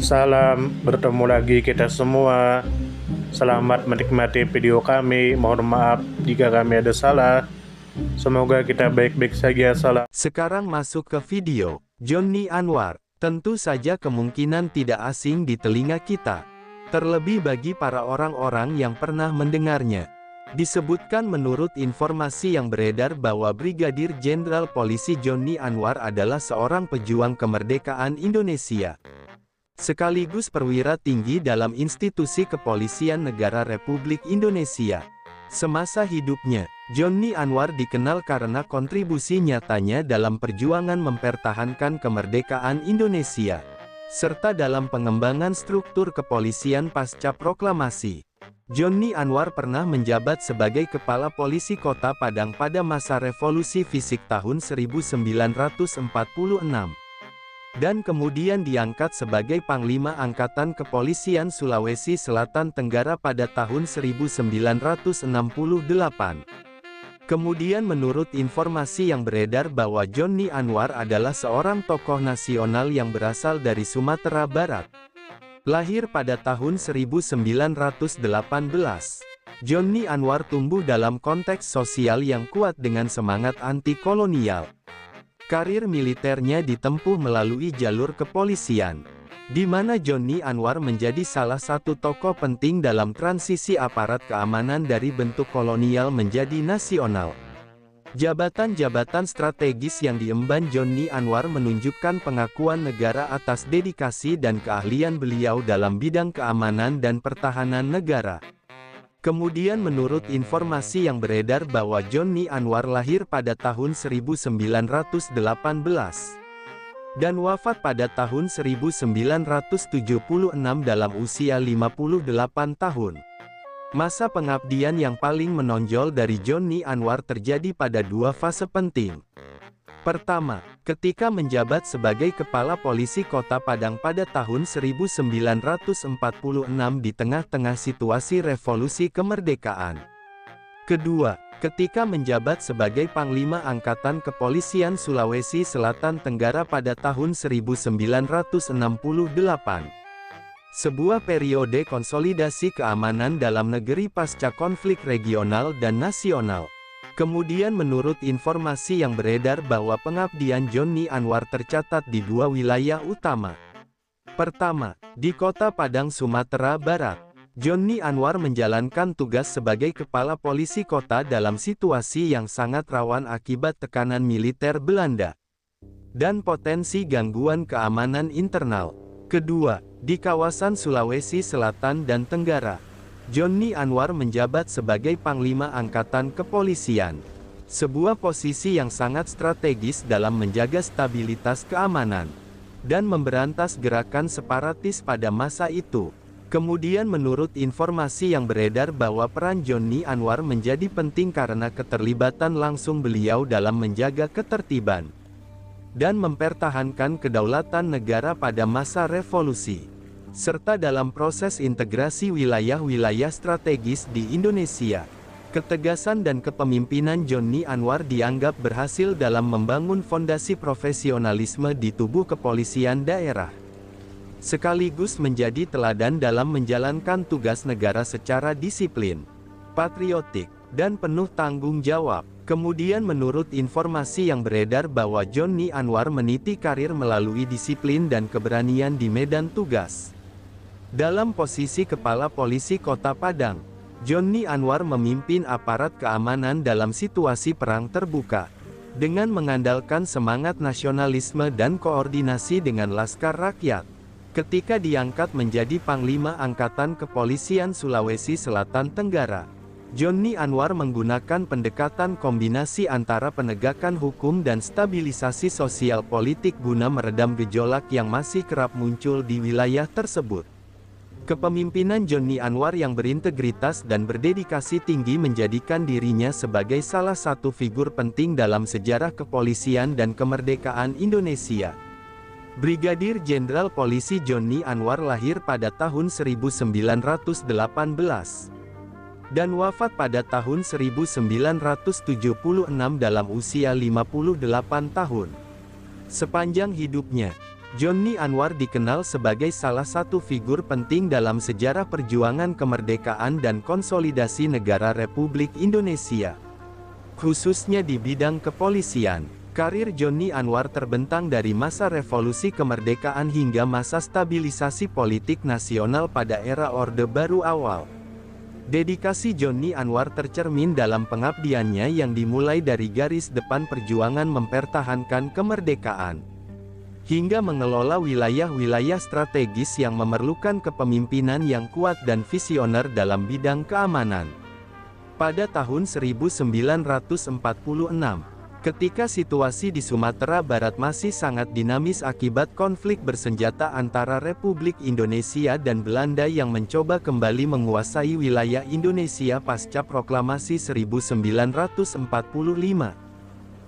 Salam, bertemu lagi kita semua. Selamat menikmati video kami. Mohon maaf jika kami ada salah. Semoga kita baik-baik saja. Salam. Sekarang masuk ke video. Jonni Anwar, tentu saja kemungkinan tidak asing di telinga kita. Terlebih bagi para orang-orang yang pernah mendengarnya. Disebutkan menurut informasi yang beredar bahwa Brigadir Jenderal Polisi Jonni Anwar adalah seorang pejuang kemerdekaan Indonesia. Sekaligus perwira tinggi dalam institusi kepolisian negara Republik Indonesia. Semasa hidupnya, Jonni Anwar dikenal karena kontribusi nyatanya dalam perjuangan mempertahankan kemerdekaan Indonesia, serta dalam pengembangan struktur kepolisian pasca proklamasi. Jonni Anwar pernah menjabat sebagai Kepala Polisi Kota Padang pada masa Revolusi Fisik tahun 1946. Dan kemudian diangkat sebagai Panglima Angkatan Kepolisian Sulawesi Selatan Tenggara pada tahun 1968. Kemudian menurut informasi yang beredar bahwa Jonni Anwar adalah seorang tokoh nasional yang berasal dari Sumatera Barat. Lahir pada tahun 1918, Jonni Anwar tumbuh dalam konteks sosial yang kuat dengan semangat anti-kolonial. Karir militernya ditempuh melalui jalur kepolisian, di mana Jonni Anwar menjadi salah satu tokoh penting dalam transisi aparat keamanan dari bentuk kolonial menjadi nasional. Jabatan-jabatan strategis yang diemban Jonni Anwar menunjukkan pengakuan negara atas dedikasi dan keahlian beliau dalam bidang keamanan dan pertahanan negara. Kemudian menurut informasi yang beredar bahwa Jonni Anwar lahir pada tahun 1918 dan wafat pada tahun 1976 dalam usia 58 tahun. Masa pengabdian yang paling menonjol dari Jonni Anwar terjadi pada dua fase penting. Pertama, ketika menjabat sebagai Kepala Polisi Kota Padang pada tahun 1946 di tengah-tengah situasi revolusi kemerdekaan. Kedua, ketika menjabat sebagai Panglima Angkatan Kepolisian Sulawesi Selatan Tenggara pada tahun 1968. Sebuah periode konsolidasi keamanan dalam negeri pasca konflik regional dan nasional. Kemudian menurut informasi yang beredar bahwa pengabdian Jonni Anwar tercatat di dua wilayah utama. Pertama, di Kota Padang, Sumatera Barat. Jonni Anwar menjalankan tugas sebagai Kepala Polisi Kota dalam situasi yang sangat rawan akibat tekanan militer Belanda dan potensi gangguan keamanan internal. Kedua, di kawasan Sulawesi Selatan dan Tenggara, Jonni Anwar menjabat sebagai Panglima Angkatan Kepolisian. Sebuah posisi yang sangat strategis dalam menjaga stabilitas keamanan dan memberantas gerakan separatis pada masa itu. Kemudian menurut informasi yang beredar bahwa peran Jonni Anwar menjadi penting karena keterlibatan langsung beliau dalam menjaga ketertiban dan mempertahankan kedaulatan negara pada masa revolusi, serta dalam proses integrasi wilayah-wilayah strategis di Indonesia. Ketegasan dan kepemimpinan Jonni Anwar dianggap berhasil dalam membangun fondasi profesionalisme di tubuh kepolisian daerah, sekaligus menjadi teladan dalam menjalankan tugas negara secara disiplin, patriotik, dan penuh tanggung jawab. Kemudian menurut informasi yang beredar bahwa Jonni Anwar meniti karir melalui disiplin dan keberanian di medan tugas. Dalam posisi Kepala Polisi Kota Padang, Jonni Anwar memimpin aparat keamanan dalam situasi perang terbuka, dengan mengandalkan semangat nasionalisme dan koordinasi dengan Laskar Rakyat. Ketika diangkat menjadi Panglima Angkatan Kepolisian Sulawesi Selatan Tenggara, Jonni Anwar menggunakan pendekatan kombinasi antara penegakan hukum dan stabilisasi sosial politik guna meredam gejolak yang masih kerap muncul di wilayah tersebut. Kepemimpinan Jonni Anwar yang berintegritas dan berdedikasi tinggi menjadikan dirinya sebagai salah satu figur penting dalam sejarah kepolisian dan kemerdekaan Indonesia. Brigadir Jenderal Polisi Jonni Anwar lahir pada tahun 1918. Dan wafat pada tahun 1976 dalam usia 58 tahun. Sepanjang hidupnya, Jonni Anwar dikenal sebagai salah satu figur penting dalam sejarah perjuangan kemerdekaan dan konsolidasi negara Republik Indonesia. Khususnya di bidang kepolisian, karir Jonni Anwar terbentang dari masa revolusi kemerdekaan hingga masa stabilisasi politik nasional pada era Orde Baru awal. Dedikasi Jonni Anwar tercermin dalam pengabdiannya yang dimulai dari garis depan perjuangan mempertahankan kemerdekaan, hingga mengelola wilayah-wilayah strategis yang memerlukan kepemimpinan yang kuat dan visioner dalam bidang keamanan. Pada tahun 1946, ketika situasi di Sumatera Barat masih sangat dinamis akibat konflik bersenjata antara Republik Indonesia dan Belanda yang mencoba kembali menguasai wilayah Indonesia pasca proklamasi 1945.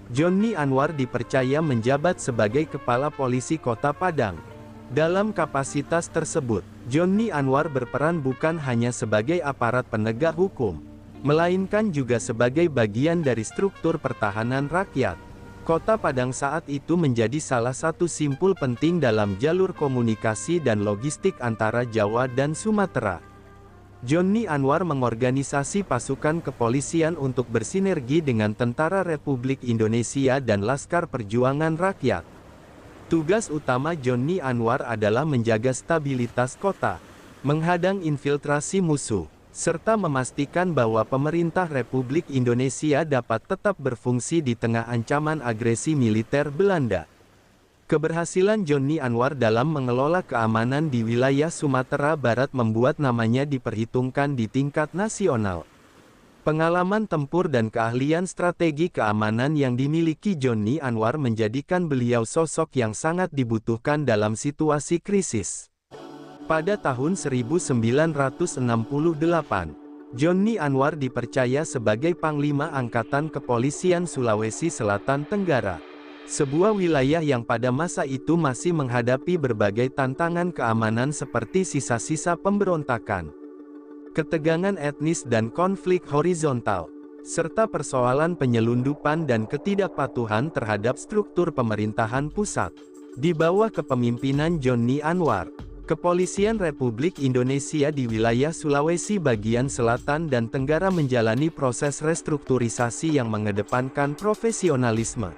Jonni Anwar dipercaya menjabat sebagai Kepala Polisi Kota Padang. Dalam kapasitas tersebut, Jonni Anwar berperan bukan hanya sebagai aparat penegak hukum, melainkan juga sebagai bagian dari struktur pertahanan rakyat. Kota Padang saat itu menjadi salah satu simpul penting dalam jalur komunikasi dan logistik antara Jawa dan Sumatera. Jonni Anwar mengorganisasi pasukan kepolisian untuk bersinergi dengan Tentara Republik Indonesia dan Laskar Perjuangan Rakyat. Tugas utama Jonni Anwar adalah menjaga stabilitas kota, menghadang infiltrasi musuh, serta memastikan bahwa pemerintah Republik Indonesia dapat tetap berfungsi di tengah ancaman agresi militer Belanda. Keberhasilan Jonni Anwar dalam mengelola keamanan di wilayah Sumatera Barat membuat namanya diperhitungkan di tingkat nasional. Pengalaman tempur dan keahlian strategi keamanan yang dimiliki Jonni Anwar menjadikan beliau sosok yang sangat dibutuhkan dalam situasi krisis. Pada tahun 1968, Jonni Anwar dipercaya sebagai Panglima Angkatan Kepolisian Sulawesi Selatan Tenggara, sebuah wilayah yang pada masa itu masih menghadapi berbagai tantangan keamanan seperti sisa-sisa pemberontakan, ketegangan etnis dan konflik horizontal, serta persoalan penyelundupan dan ketidakpatuhan terhadap struktur pemerintahan pusat. Di bawah kepemimpinan Jonni Anwar, Kepolisian Republik Indonesia di wilayah Sulawesi bagian selatan dan tenggara menjalani proses restrukturisasi yang mengedepankan profesionalisme,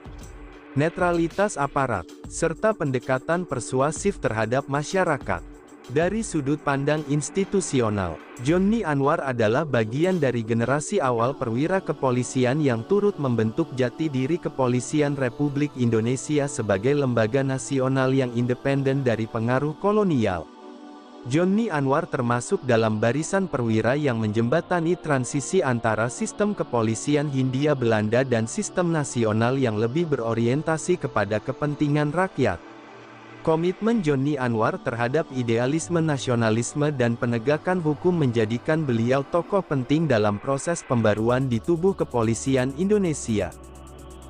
netralitas aparat, serta pendekatan persuasif terhadap masyarakat. Dari sudut pandang institusional, Jonni Anwar adalah bagian dari generasi awal perwira kepolisian yang turut membentuk jati diri Kepolisian Republik Indonesia sebagai lembaga nasional yang independen dari pengaruh kolonial. Jonni Anwar termasuk dalam barisan perwira yang menjembatani transisi antara sistem kepolisian Hindia Belanda dan sistem nasional yang lebih berorientasi kepada kepentingan rakyat. Komitmen Jonni Anwar terhadap idealisme nasionalisme dan penegakan hukum menjadikan beliau tokoh penting dalam proses pembaruan di tubuh kepolisian Indonesia.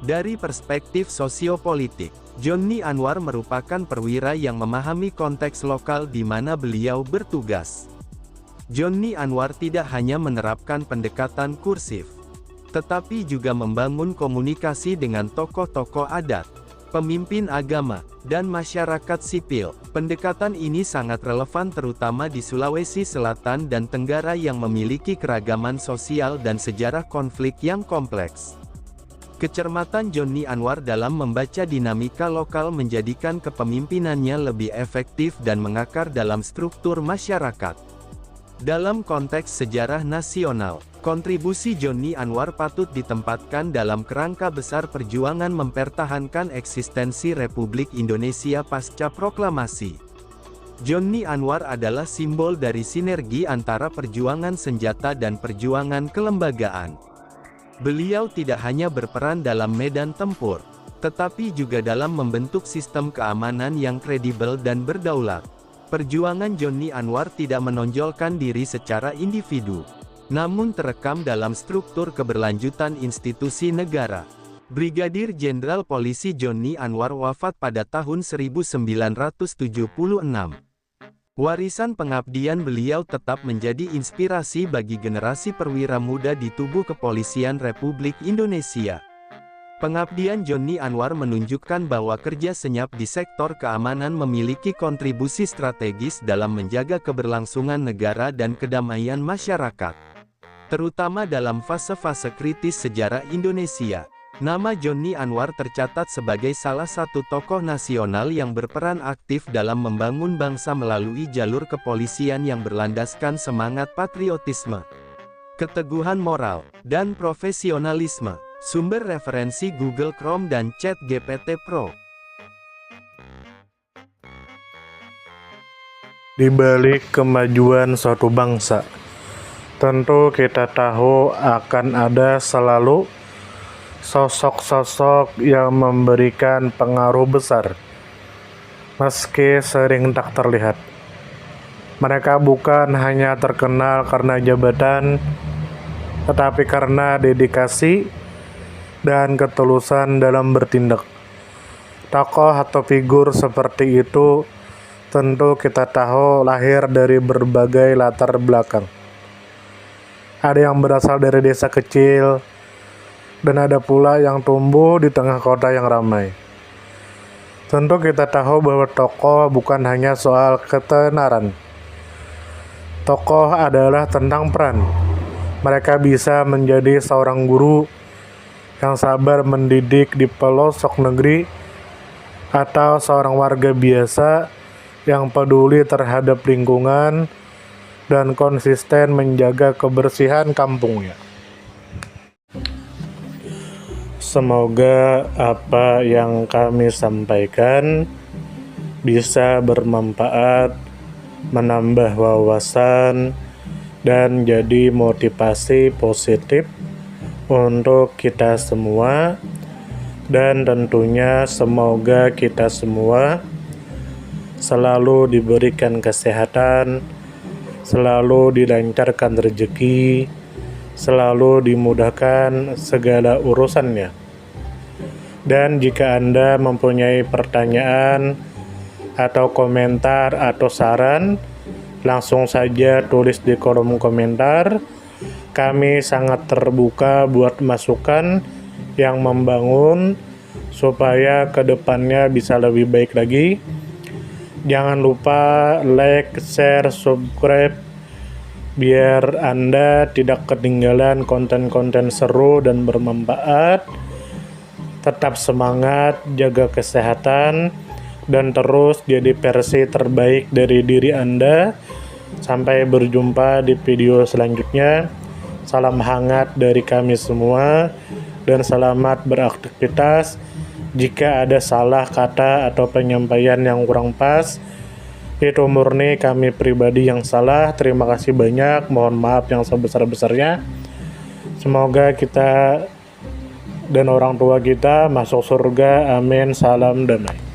Dari perspektif sosiopolitik, Jonni Anwar merupakan perwira yang memahami konteks lokal di mana beliau bertugas. Jonni Anwar tidak hanya menerapkan pendekatan kursif, tetapi juga membangun komunikasi dengan tokoh-tokoh adat, pemimpin agama, dan masyarakat sipil. Pendekatan ini sangat relevan terutama di Sulawesi Selatan dan Tenggara yang memiliki keragaman sosial dan sejarah konflik yang kompleks. Kecermatan Jonni Anwar dalam membaca dinamika lokal menjadikan kepemimpinannya lebih efektif dan mengakar dalam struktur masyarakat. Dalam konteks sejarah nasional, kontribusi Jonni Anwar patut ditempatkan dalam kerangka besar perjuangan mempertahankan eksistensi Republik Indonesia pasca proklamasi. Jonni Anwar adalah simbol dari sinergi antara perjuangan senjata dan perjuangan kelembagaan. Beliau tidak hanya berperan dalam medan tempur, tetapi juga dalam membentuk sistem keamanan yang kredibel dan berdaulat. Perjuangan Jonni Anwar tidak menonjolkan diri secara individu, namun terekam dalam struktur keberlanjutan institusi negara. Brigadir Jenderal Polisi Jonni Anwar wafat pada tahun 1976. Warisan pengabdian beliau tetap menjadi inspirasi bagi generasi perwira muda di tubuh Kepolisian Republik Indonesia. Pengabdian Joni Anwar menunjukkan bahwa kerja senyap di sektor keamanan memiliki kontribusi strategis dalam menjaga keberlangsungan negara dan kedamaian masyarakat. Terutama dalam fase-fase kritis sejarah Indonesia. Nama Joni Anwar tercatat sebagai salah satu tokoh nasional yang berperan aktif dalam membangun bangsa melalui jalur kepolisian yang berlandaskan semangat patriotisme, keteguhan moral, dan profesionalisme. Sumber referensi Google Chrome dan ChatGPT Pro. Di balik kemajuan suatu bangsa, tentu kita tahu akan ada selalu sosok-sosok yang memberikan pengaruh besar, meski sering tak terlihat. Mereka bukan hanya terkenal karena jabatan, tetapi karena dedikasi dan ketulusan dalam bertindak. Tokoh atau figur seperti itu tentu kita tahu lahir dari berbagai latar belakang. Ada yang berasal dari desa kecil, dan ada pula yang tumbuh di tengah kota yang ramai. Tentu kita tahu bahwa tokoh bukan hanya soal ketenaran. Tokoh adalah tentang peran. Mereka bisa menjadi seorang guru yang sabar mendidik di pelosok negeri, atau seorang warga biasa yang peduli terhadap lingkungan dan konsisten menjaga kebersihan kampungnya. Semoga apa yang kami sampaikan bisa bermanfaat, menambah wawasan, dan jadi motivasi positif untuk kita semua, dan tentunya semoga kita semua selalu diberikan kesehatan, selalu dilancarkan rezeki, selalu dimudahkan segala urusannya. Dan jika Anda mempunyai pertanyaan atau komentar atau saran, langsung saja tulis di kolom komentar. Kami sangat terbuka buat masukan yang membangun supaya kedepannya bisa lebih baik lagi. Jangan lupa like, share, subscribe biar Anda tidak ketinggalan konten-konten seru dan bermanfaat. Tetap semangat, jaga kesehatan, dan terus jadi versi terbaik dari diri Anda. Sampai berjumpa di video selanjutnya. Salam hangat dari kami semua, dan selamat beraktivitas. Jika ada salah kata atau penyampaian yang kurang pas, itu murni kami pribadi yang salah. Terima kasih banyak, mohon maaf yang sebesar-besarnya. Semoga kita dan orang tua kita masuk surga, amin, salam damai.